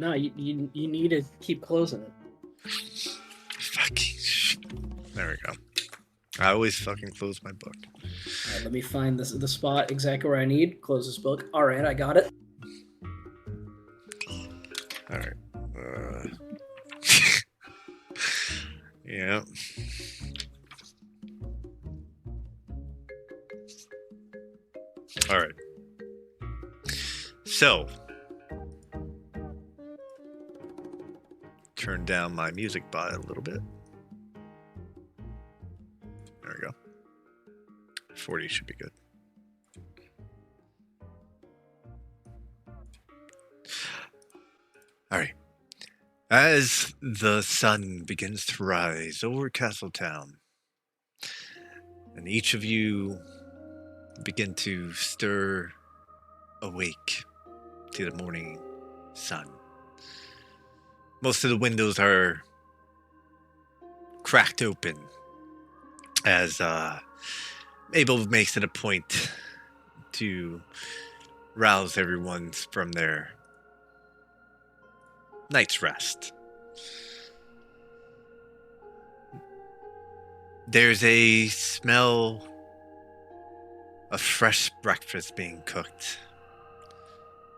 No, you need to keep closing it. Fucking. There we go. I always fucking close my book. All right, let me find the spot exactly where I need. Close this book. All right, I got it. All right. Yeah. All right. So, turn down my music by a little bit. There we go. 40 should be good. All right. As the sun begins to rise over Castletown, and each of you begin to stir awake to the morning sun. Most of the windows are cracked open as Mabel makes it a point to rouse everyone from their night's rest. There's a smell of fresh breakfast being cooked.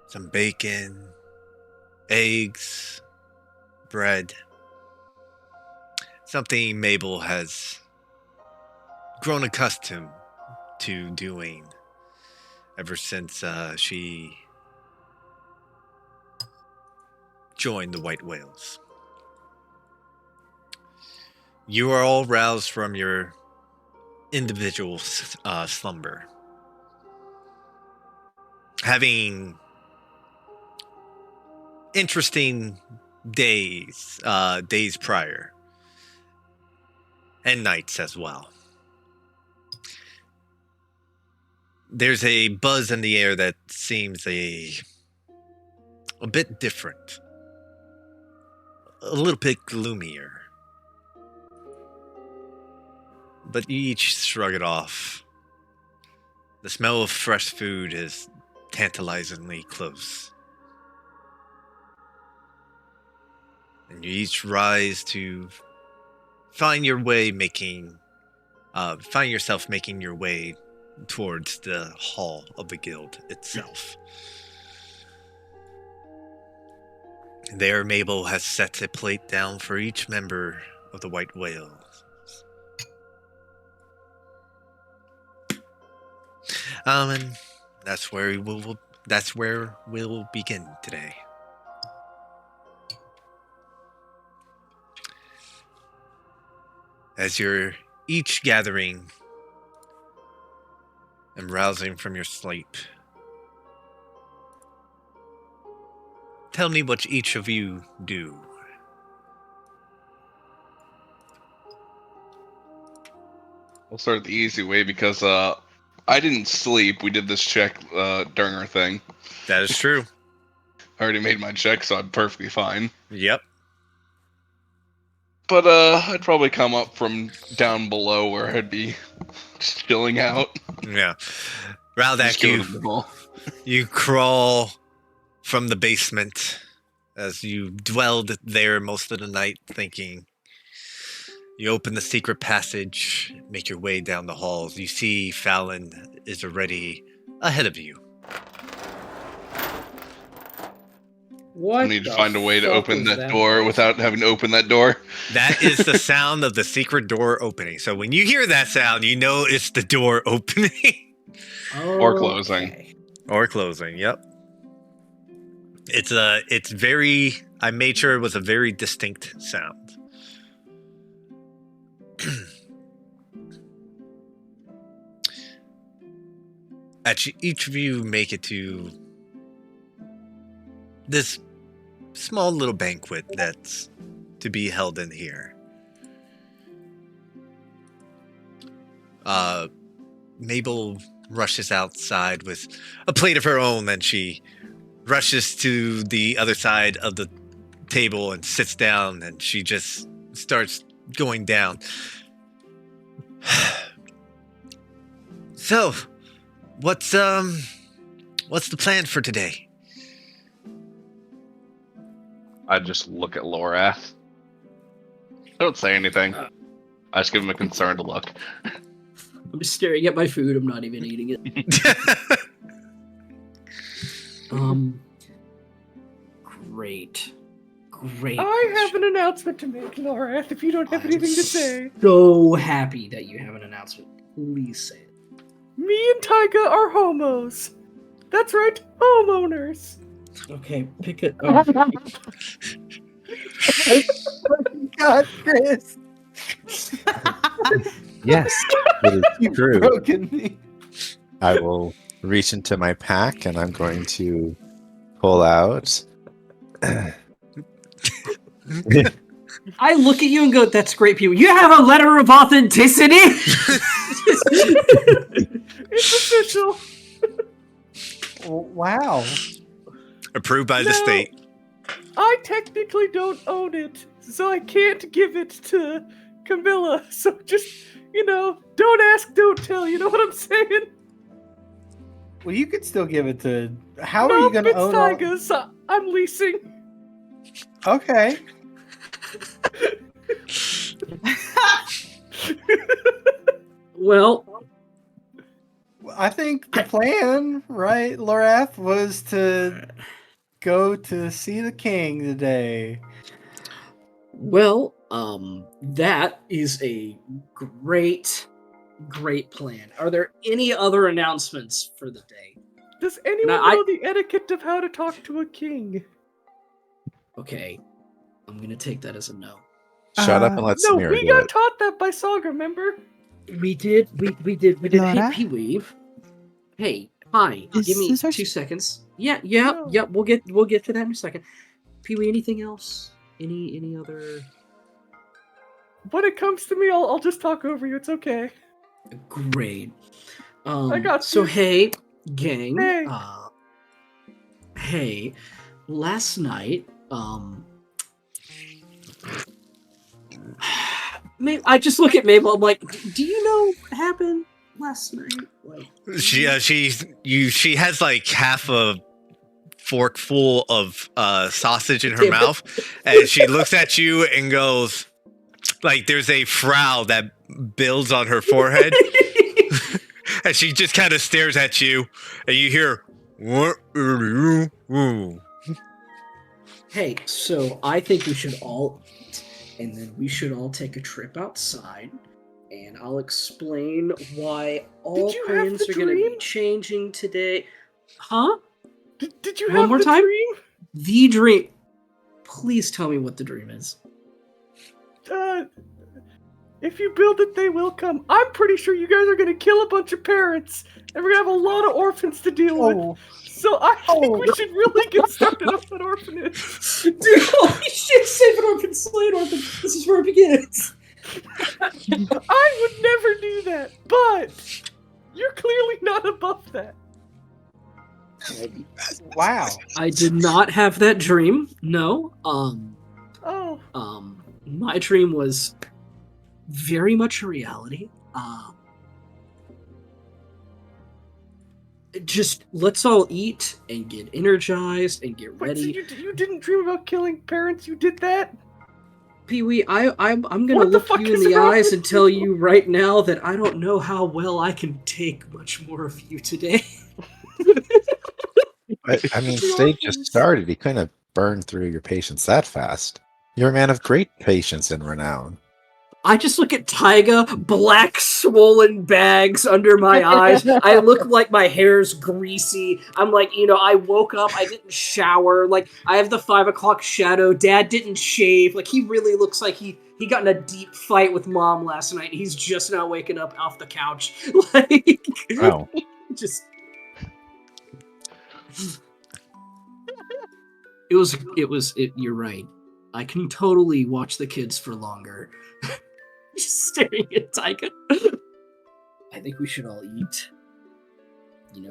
Some bacon, eggs, bread. Something Mabel has grown accustomed to doing ever since she joined the White Whales. You are all roused from your individual slumber. Having interesting days prior. And nights as well. There's a buzz in the air that seems a bit different. A little bit gloomier. But you each shrug it off. The smell of fresh food is tantalizingly close. And you each rise to find yourself making your way towards the hall of the guild itself. There, Mabel has set a plate down for each member of the White Whale. And that's where we'll begin today. As you're each gathering and rousing from your sleep, tell me what each of you do. We'll start the easy way because I didn't sleep. We did this check during our thing. That is true. I already made my check, so I'm perfectly fine. Yep. But I'd probably come up from down below where I'd be just chilling out. Yeah. Raldak, you crawl from the basement as you dwelled there most of the night thinking. You open the secret passage, make your way down the halls. You see Fallon is already ahead of you. What? I need to find a way to open that door without having to open that door. That is the sound of the secret door opening. So when you hear that sound, you know it's the door opening. Or closing. Or closing, yep. It's very, I made sure it was a very distinct sound. Each of you make it to this small little banquet that's to be held in here. Mabel rushes outside with a plate of her own, and she rushes to the other side of the table and sits down, and she just starts going down. So, what's the plan for today? I just look at Lorath. I don't say anything. Uh, I just give him a concerned look. I'm just staring at my food. I'm not even eating it. Great. I have an announcement to make, Lorath, if you don't have anything to say. So happy that you have an announcement. Please say it. Me and Tyga are homos. That's right, homeowners. Okay, pick it up. God, Chris. Yes, it is You've true. broken me. I will reach into my pack and I'm going to pull out. I look at you and go, that's great, people. You have a letter of authenticity? It's official. Wow. Approved by the No. state. I technically don't own it, so I can't give it to Camilla. So just, don't ask, don't tell. You know what I'm saying? Well, you could still give it to. How are you Nope, going to it's own all... Tyga's. I'm leasing. Okay. Well, I think the plan, right, Lorath, was to go to see the king today. that is a great plan. Are there any other announcements for the day? Does anyone I- know the etiquette of how to talk to a king? Okay, I'm gonna take that as a no. Shut up and let No, Samira we do got it. taught that by Saga, remember? We did. Hey, Laura? Pee-wee. Hey, hi. Is Give me this our 2 s- seconds. Yeah. No. We'll get to that in a second. Pee-wee, anything else? Any other? When it comes to me, I'll just talk over you. It's okay. Great. I got So you. hey, gang. Hey. Hey. Last night, I just look at Mabel. I'm like, do you know what happened last night? Like, She has like half a fork full of sausage in her Damn it. mouth, and she looks at you and goes, like there's a frown that builds on her forehead, and she just kind of stares at you, and you hear, "What are you?" Hey, so I think we should all eat, and then we should all take a trip outside, and I'll explain why all Did you have plans the are going to be dream? changing today. Huh? Did you One have more the time? dream? The dream. Please tell me what the dream is. If you build it, they will come. I'm pretty sure you guys are gonna kill a bunch of parents, and we're gonna have a lot of orphans to deal with. Oh, So I think we should really get started on that orphanage. Dude, holy shit, save an orphan, slay an orphan. This is where it begins. I would never do that, but you're clearly not above that. wow. I did not have that dream. No. Oh, My dream was very much a reality. Just let's all eat and get energized and get wait, so ready. you didn't dream about killing parents? You did that? Pee-wee, I'm gonna What the look fuck you in is the wrong eyes with and tell you? you right now that I don't know how well I can take much more of you today. I mean, State just started. He couldn't have burned through your patience that fast. You're a man of great patience and renown. I just look at Tyga, black swollen bags under my eyes. I look like my hair's greasy. I'm like, I woke up, I didn't shower. Like, I have the 5 o'clock shadow. Dad didn't shave. Like, he really looks like he got in a deep fight with Mom last night. He's just now waking up off the couch. Like, Wow. just... You're right. I can totally watch the kids for longer. Just staring at Tyga. I think we should all eat.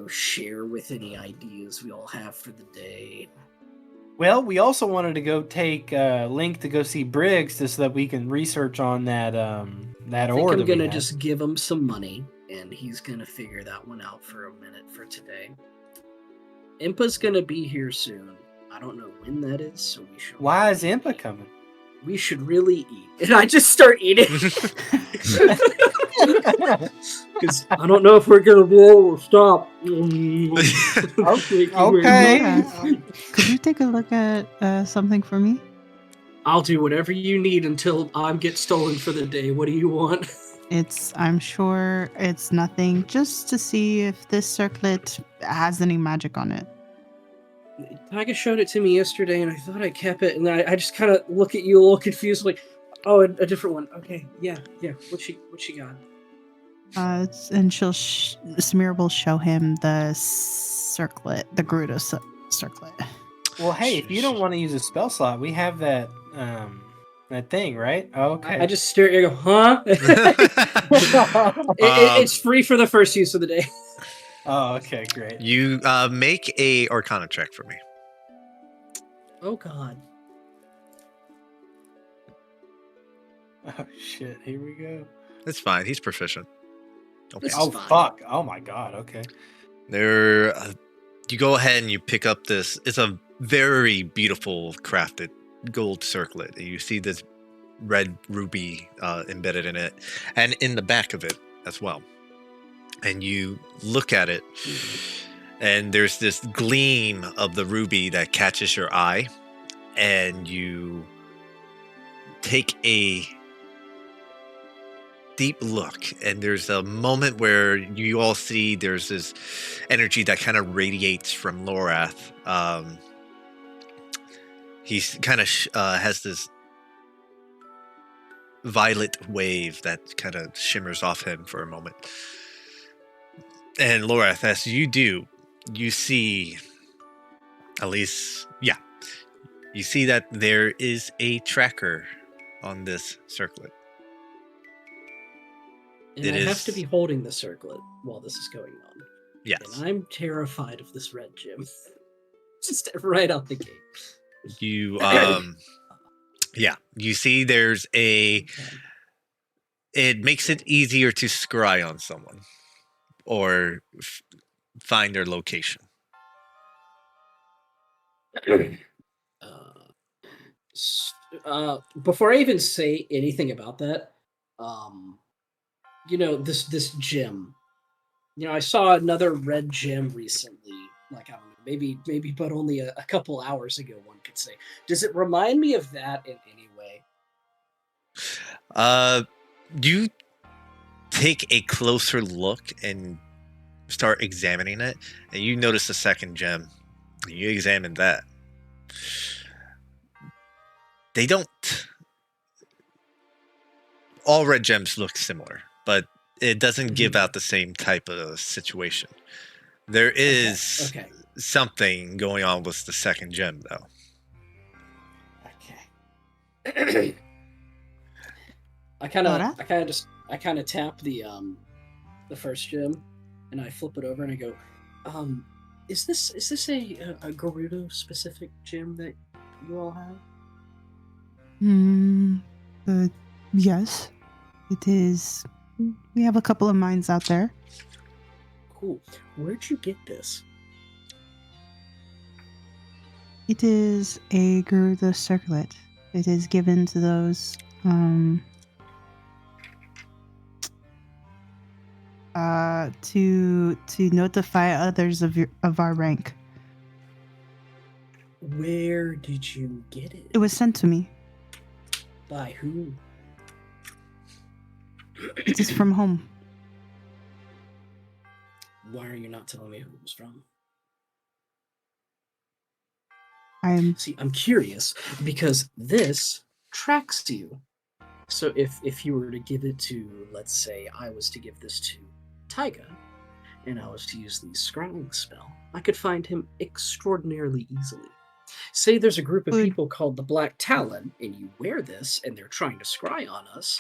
Share with any ideas we all have for the day. Well, we also wanted to go take Link to go see Briggs just so that we can research on that I think ore. I'm gonna just give him some money, and he's gonna figure that one out for a minute for today. Impa's gonna be here soon. I don't know when that is, so we should. Why is Impa coming? We should really eat. And I just start eating. Because I don't know if we're going to be able to stop. Okay. Laura, could you take a look at something for me? I'll do whatever you need until I get stolen for the day. What do you want? I'm sure it's nothing, just to see if this circlet has any magic on it. Tyga showed it to me yesterday, and I thought I kept it, and I just kind of look at you a little confused, like, oh, a different one. Okay, yeah. What she got? And Samira will show him the circlet, the Gerudo circlet. Well, hey, if you don't want to use a spell slot, we have that thing, right? Oh, okay. I just stare at you and go, huh? It's free for the first use of the day. Oh, okay, great. You make a Arcana check for me. Oh, God. Oh, shit. Here we go. It's fine. He's proficient. Okay. This is Oh, fine. fuck. Oh, my God. Okay. There, you go ahead and you pick up this. It's a very beautiful crafted gold circlet. You see this red ruby embedded in it, and in the back of it as well. And you look at it, and there's this gleam of the ruby that catches your eye, and you take a deep look, and there's a moment where you all see there's this energy that kind of radiates from Lorath. He's kind of has this violet wave that kind of shimmers off him for a moment. And Lorath, as you do, you see, at least, yeah, you see that there is a tracker on this circlet. And It I have is- to be holding the circlet while this is going on. Yes. And I'm terrified of this red gem. Just right out the gate. You, yeah, you see there's a, it makes it easier to scry on someone or find their location. Before I even say anything about that, this gem. I saw another red gem recently. Like, I don't know, maybe, but only a couple hours ago, one could say. Does it remind me of that in any way? You take a closer look and start examining it, and you notice a second gem. You examine that. They don't. All red gems look similar, but it doesn't give out the same type of situation. There is Okay. something going on with the second gem, though. Okay. I kind Laura? of tap the first gem, and I flip it over and I go, is this a Gerudo specific gem that you all have? Yes, it is. We have a couple of mines out there. Cool. Where'd you get this? It is a Gerudo circlet. It is given to those to notify others of our rank. Where did you get it? It was sent to me. By who? It is from home. Why are you not telling me who it was from? I'm I'm curious because this tracks you. So if you were to give it to, let's say, I was to give this to Tyga, and I was to use the scrying spell, I could find him extraordinarily easily. Say there's a group of people called the Black Talon, and you wear this, and they're trying to scry on us,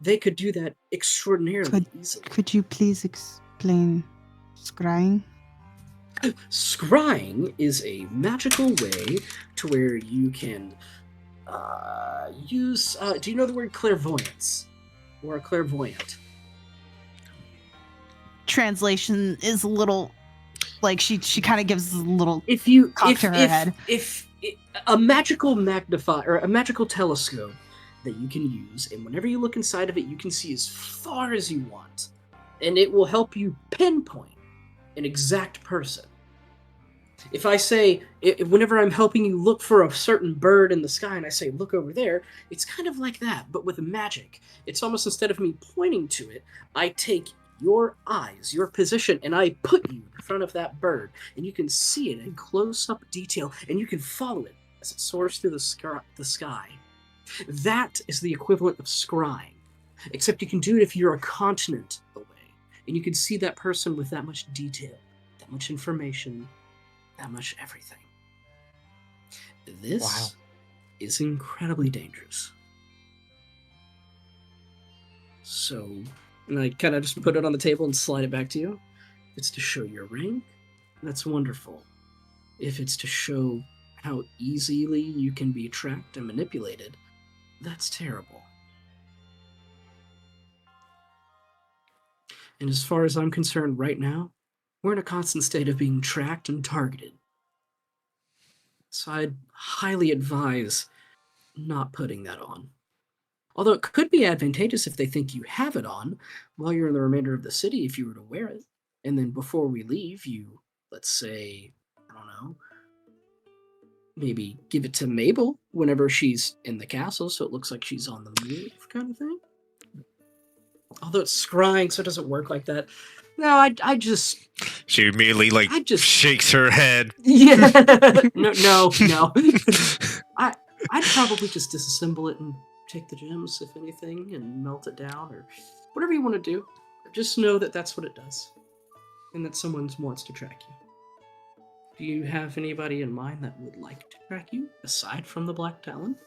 they could do that extraordinarily easily. Could you please explain scrying? Scrying is a magical way to where you can use. Do you know the word clairvoyance or a clairvoyant? Translation is a little like she kind of gives a little If you cock to her head. if a magical magnifier or a magical telescope that you can use, and whenever you look inside of it, you can see as far as you want, and it will help you pinpoint an exact person. If I say, whenever I'm helping you look for a certain bird in the sky, and I say, look over there, it's kind of like that, but with magic. It's almost, instead of me pointing to it, I take your eyes, your position, and I put you in front of that bird, and you can see it in close-up detail, and you can follow it as it soars through the sky. That is the equivalent of scrying, except you can do it if you're a continent away, and you can see that person with that much detail, that much information, that much everything. This is incredibly dangerous. So, and I kind of just put it on the table and slide it back to you. If it's to show your rank, that's wonderful. If it's to show how easily you can be tracked and manipulated, that's terrible. And as far as I'm concerned right now, we're in a constant state of being tracked and targeted. So I'd highly advise not putting that on. Although it could be advantageous if they think you have it on while you're in the remainder of the city if you were to wear it. And then before we leave, you, let's say, I don't know, maybe give it to Mabel whenever she's in the castle so it looks like she's on the move kind of thing. Although it's scrying, so it doesn't work like that. No, I just... She immediately, shakes her head. Yeah. No. I'd probably just disassemble it and take the gems, if anything, and melt it down, or whatever you want to do. Just know that that's what it does, and that someone wants to track you. Do you have anybody in mind that would like to track you, aside from the Black Talon?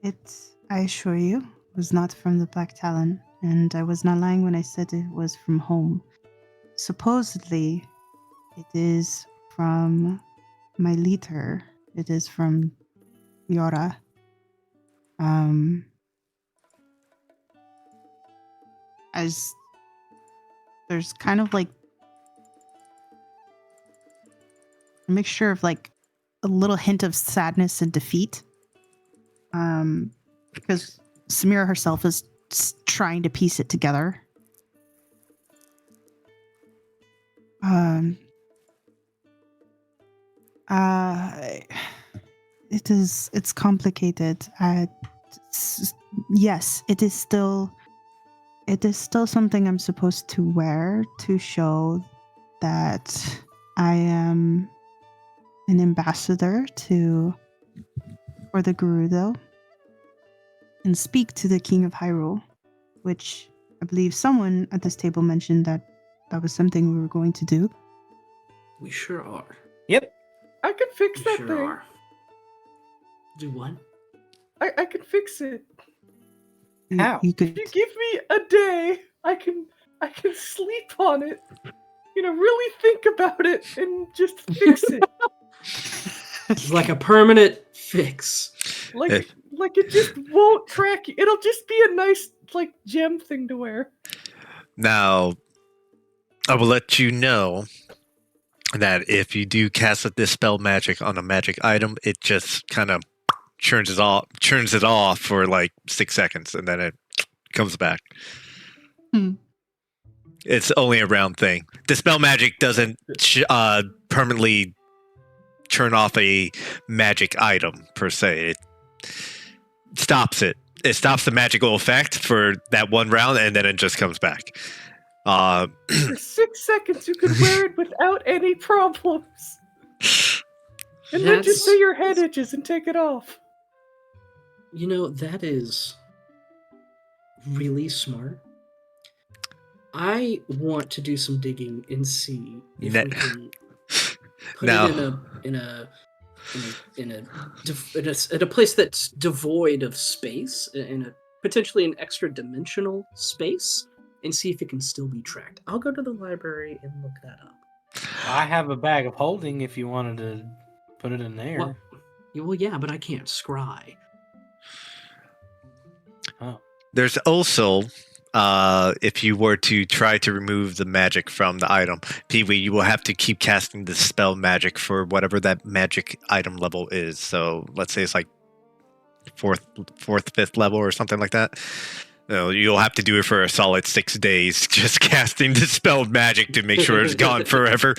I assure you, was not from the Black Talon, and I was not lying when I said it was from home. Supposedly, it is from my leader. It is from Yora. As there's kind of like a mixture of like a little hint of sadness and defeat. Because Samira herself is trying to piece it together. It's complicated. Yes, it is still something I'm supposed to wear to show that I am an ambassador for the Gerudo and speak to the King of Hyrule, which I believe someone at this table mentioned that was something we were going to do. We sure are. Yep. I can fix We that sure thing. are. Do what? I can fix it. How? You If could you give me a day, I can sleep on it. Really think about it and just fix it. It's like a permanent fix. Like it just won't track you. It'll just be a nice gem thing to wear. Now, I will let you know that if you do cast a dispel magic on a magic item, it just kind of churns it off for 6 seconds, and then it comes back. It's only a round thing. Dispel magic doesn't permanently turn off a magic item per se. It stops it. It stops the magical effect for that one round, and then it just comes back. For 6 seconds, you could wear it without any problems. And then just say your head itches and take it off. That is really smart. I want to do some digging and see if we can put it in a place that's devoid of space, in potentially an extra dimensional space, and see if it can still be tracked. I'll go to the library and look that up. I have a bag of holding if you wanted to put it in there. Well, yeah, but I can't scry. Oh. There's also if you were to try to remove the magic from the item, Pee-wee, you will have to keep casting the spell magic for whatever that magic item level is. So let's say it's like fourth, fifth level or something like that. You'll have to do it for a solid 6 days, just casting the spell magic to make sure it's gone forever.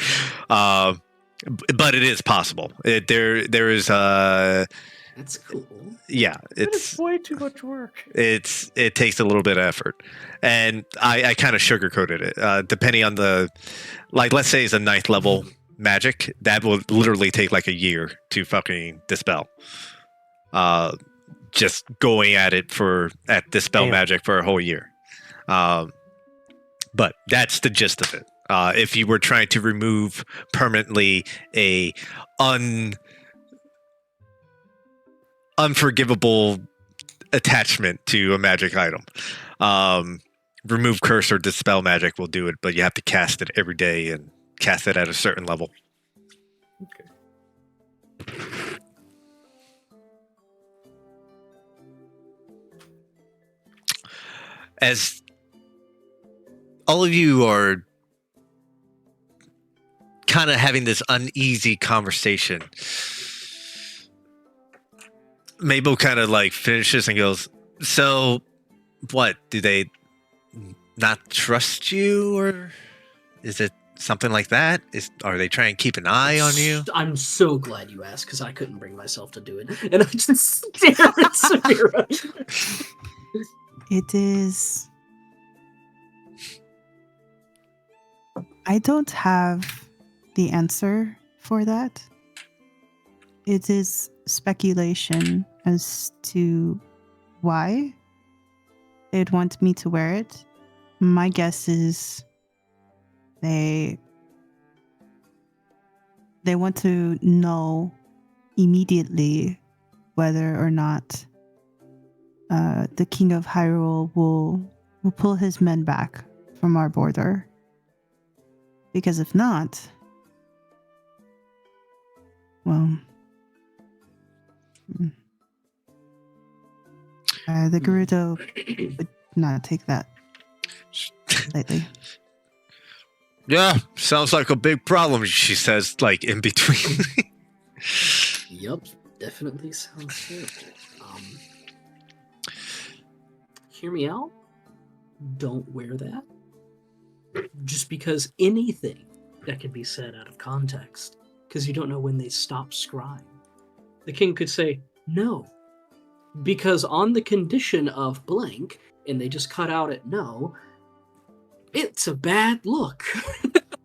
But it is possible. There is That's cool. yeah, It's way too much work. it takes a little bit of effort, and I kind of sugarcoated it. Depending on let's say it's a 9th level magic, that will literally take like a year to fucking dispel. Just going at dispel magic for a whole year. But that's the gist of it. If you were trying to remove permanently a unforgivable attachment to a magic item, remove curse or dispel magic will do it, but you have to cast it every day and cast it at a certain level. Okay. As all of you are kind of having this uneasy conversation, Mabel kind of like finishes and goes, "So, what? Do they not trust you, or is it something like that? Are they trying to keep an eye on you?" I'm so glad you asked, because I couldn't bring myself to do it. And I just stare at Samira. It is. I don't have the answer for that. It is speculation as to why they'd want me to wear it. My guess is they want to know immediately whether or not the King of Hyrule will pull his men back from our border. Because if not, well, the Gerudo would not take that lightly. Yeah, sounds like a big problem, she says, like in between. Yup, definitely sounds terrible. Hear me out. Don't wear that. Just because anything that can be said out of context, because you don't know when they stop scrying. The king could say, no, because on the condition of blank, and they just cut out at no, it's a bad look.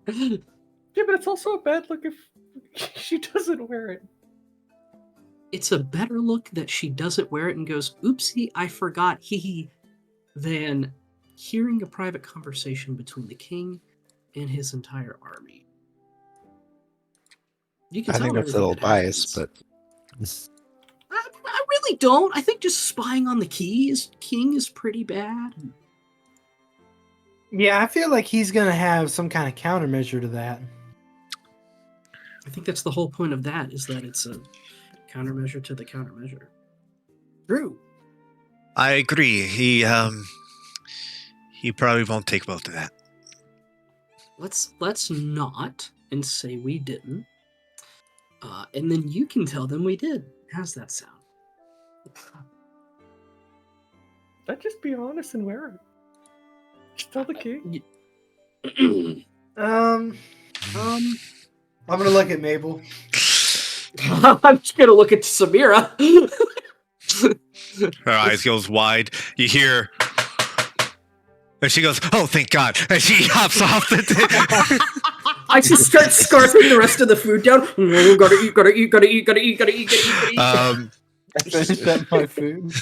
Yeah, but it's also a bad look if she doesn't wear it. It's a better look that she doesn't wear it and goes, oopsie, I forgot, hee, than hearing a private conversation between the king and his entire army. You can I tell think that's a everything little that biased, happens. but I really don't. I think just spying on the king is pretty bad. Yeah, I feel like he's gonna have some kind of countermeasure to that. I think that's the whole point of that, is that it's a countermeasure to the countermeasure. True. I agree. He probably won't take well to that. Let's not and say we didn't. And then you can tell them we did. How's that sound? I'd just be honest and wear it. Just tell the king. I'm gonna look at Mabel. I'm just gonna look at Samira. Her eyes goes wide. You hear, and she goes, "Oh, thank God!" And she hops off the. I just start scarfing the rest of the food down. Gotta eat, gotta eat, gotta eat, gotta eat, gotta eat, gotta eat. I finished up my food.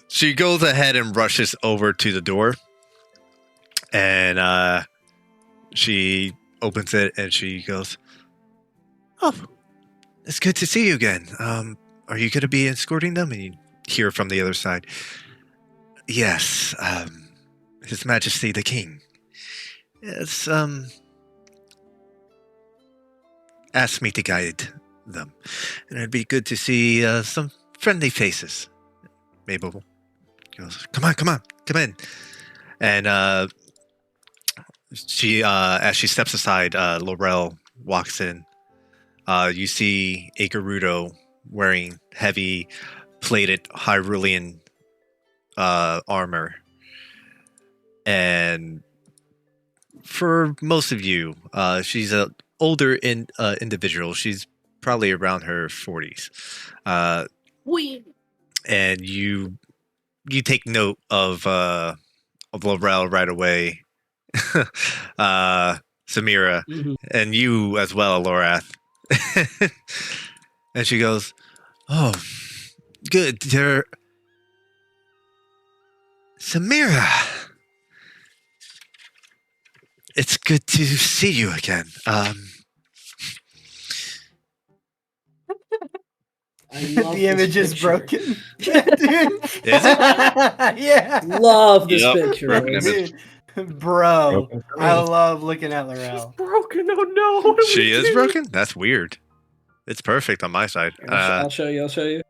She goes ahead and rushes over to the door, and she opens it and she goes, "Oh, it's good to see you again. Are you going to be escorting them?" And you hear from the other side, "Yes, His Majesty the King. Yes, asked me to guide them, and it'd be good to see some friendly faces." Mabel goes, "Come on, come on." come in. And she, as she steps aside, Laurel walks in. You see a Gerudo wearing heavy plated Hyrulean armor. And for most of you, she's an older individual. She's probably around her 40s. And you take note of Laurel right away. Samira, and you as well, Lorath. And she goes, "Oh, good, dear Samira. It's good to see you again. I love The image this is picture. broken. Dude. Is it? Yeah. Love this Yep, picture. broken boys. image. Dude, bro, Broken for I me. love looking at She's Laurel. broken. Oh no! What do She we is do? broken? That's weird. It's perfect on my side. I'll show you. I'll show you.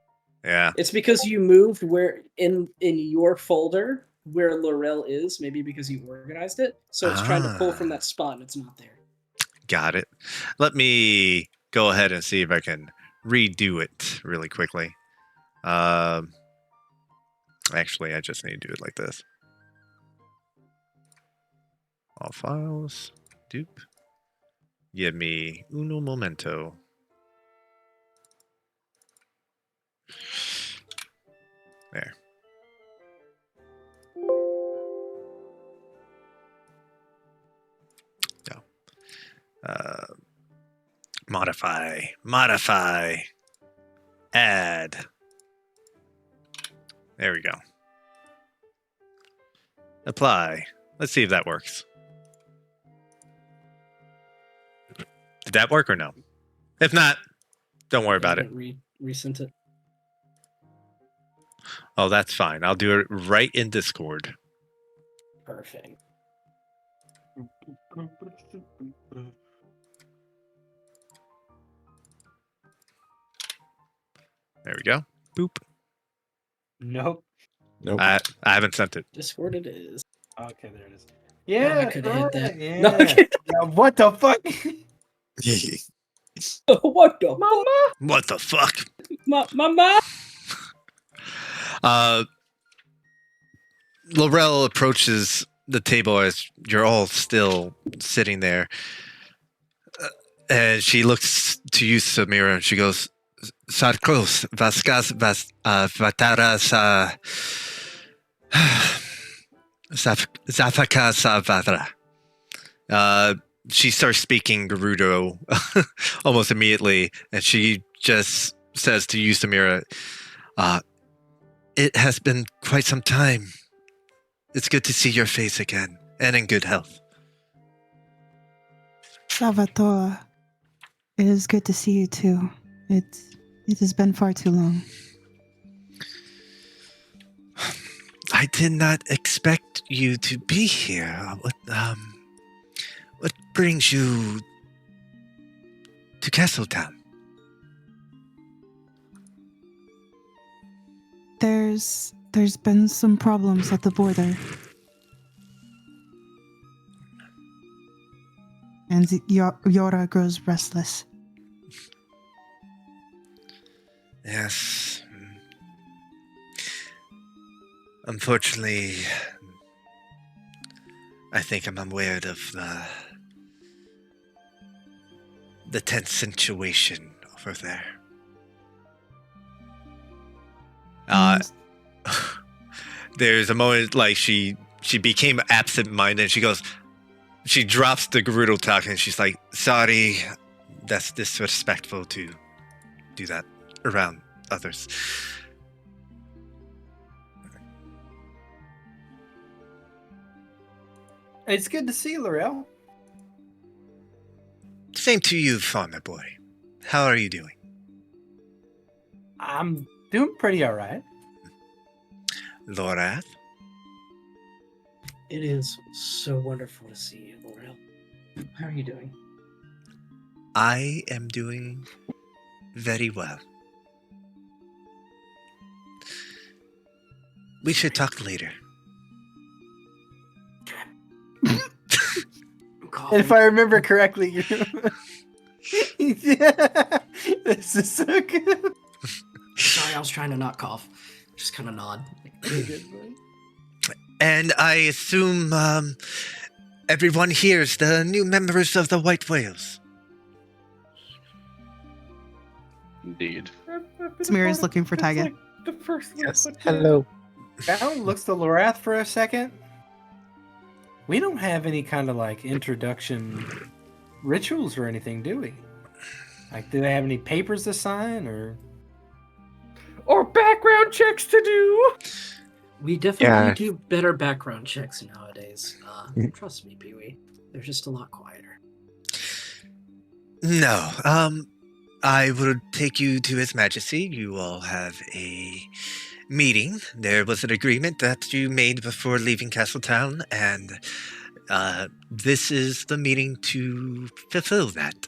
Yeah. It's because you moved where in your folder where Laurel is. Maybe because you organized it, so it's trying to pull from that spot, and it's not there. Got it. Let me go ahead and see if I can redo it really quickly. Actually, I just need to do it like this. All files. Dupe. Give me uno momento. There. Go. Modify. Add. There we go. Apply. Let's see if that works. Did that work or no? If not, don't worry about it. Resent it. Oh, that's fine. I'll do it right in Discord. Perfect. There we go. Boop. Nope. Nope. I haven't sent it. Discord it is. Okay, there it is. Oh, Yeah, I could have hit that. yeah. No, I can't. Yeah, what the fuck? What the Mama. What the fuck? Mama? Laurel approaches the table as you're all still sitting there. And she looks to you, Samira, and she goes, Sarkos, Vaskas, Vatara, Zafaka Savatra. She starts speaking Gerudo almost immediately, and she just says to you, Samira, it has been quite some time. It's good to see your face again, and in good health. Salvatore, it is good to see you too. It has been far too long. I did not expect you to be here. What brings you to Castletown? There's been some problems at the border. And Yora grows restless. Yes. Unfortunately, I think I'm aware of the tense situation over there. There's a moment like she became absent-minded. She drops the Gerudo talk and she's like, "Sorry, that's disrespectful to do that around others." It's good to see you, Laurel. Same to you, Fauna Boy. How are you doing? I'm doing pretty all right. Lorath? It is so wonderful to see you, Laurel. How are you doing? I am doing very well. We should talk later. Coughing. If I remember correctly, you. Yeah, this is so good. Sorry, I was trying to not cough. Just kind of nod. And I assume everyone here is the new members of the White Whales. Indeed. Samir is looking for Taiga. Like the first one, Yes. but Hello. Val looks to Lorath for a second. We don't have any kind of like introduction rituals or anything, do we? Like, do they have any papers to sign or? or background checks to do. We definitely Yeah. do better background checks nowadays. Trust me, Pee-wee. They're just a lot quieter. No, I will take you to His Majesty. You all have a meeting. There was an agreement that you made before leaving Castletown, and this is the meeting to fulfill that.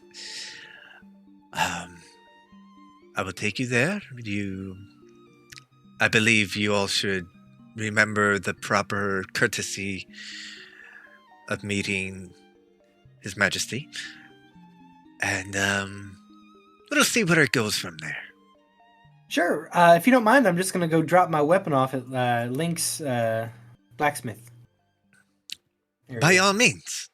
I will take you there. I believe you all should remember the proper courtesy of meeting His Majesty. And we'll see where it goes from there. Sure. If you don't mind, I'm just gonna go drop my weapon off at Link's blacksmith. By all means.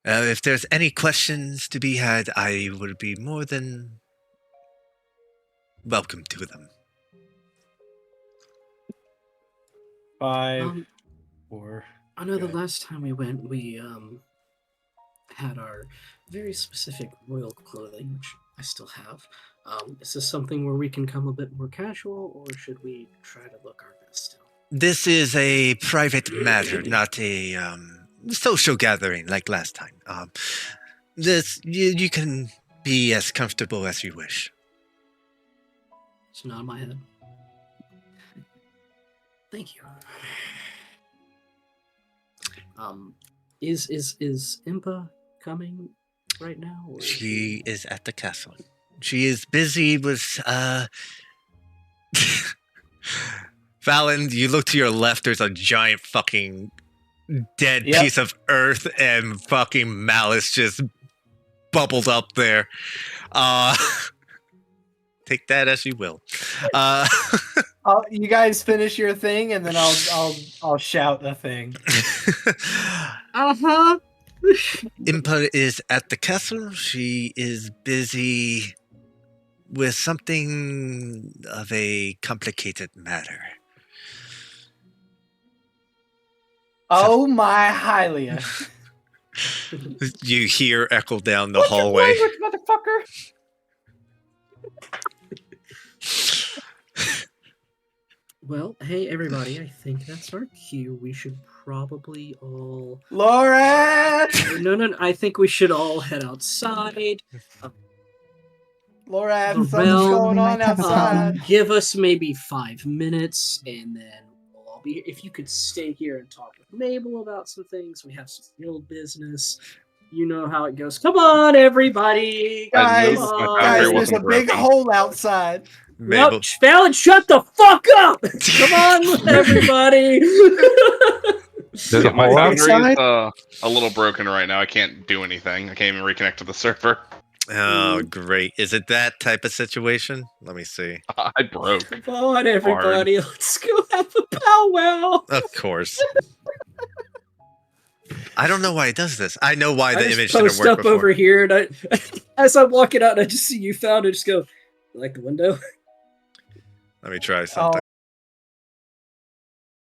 If there's any questions to be had, I would be more than welcome to them. 5, 4. I know the Good. last time we went, we had our very specific royal clothing, which I still have. Is this something where we can come a bit more casual, or should we try to look our best still? This is a private matter, not a social gathering like last time. You can be as comfortable as you wish. It's not in my head. Thank you. Is Impa coming right now? Or She is at the castle. She is busy with Fallon, you look to your left, there's a giant fucking dead Yep. piece of earth and fucking malice just bubbled up there. Take that as you will. You guys finish your thing, and then I'll shout a thing. Uh-huh. Impa is at the castle. She is busy with something of a complicated matter. Oh my Hylia. You hear echo down the What's your hallway. language, motherfucker? Well, hey everybody, I think that's our cue. We should probably all... Laura! No, I think we should all head outside. Laura, The something's realm going on might have a outside. problem. Give us maybe 5 minutes, and then we'll all be here. If you could stay here and talk with Mabel about some things, we have some real business. You know how it goes. Come on, everybody! Guys, Come on. guys, It there's a wasn't big broken. hole outside. Mabel, Nope, Fallon, shut the fuck up! Come on, everybody! There's a My hole foundry outside? is a little broken right now. I can't do anything. I can't even reconnect to the server. oh great. Is it that type of situation? Let me see. I broke. Come on, everybody, let's go have a powwow! Of course. I don't know why it does this. I know why I the just image didn't post work up before. over here, and as I'm walking out, I just see you found it. Just go, like the window. Let me try something.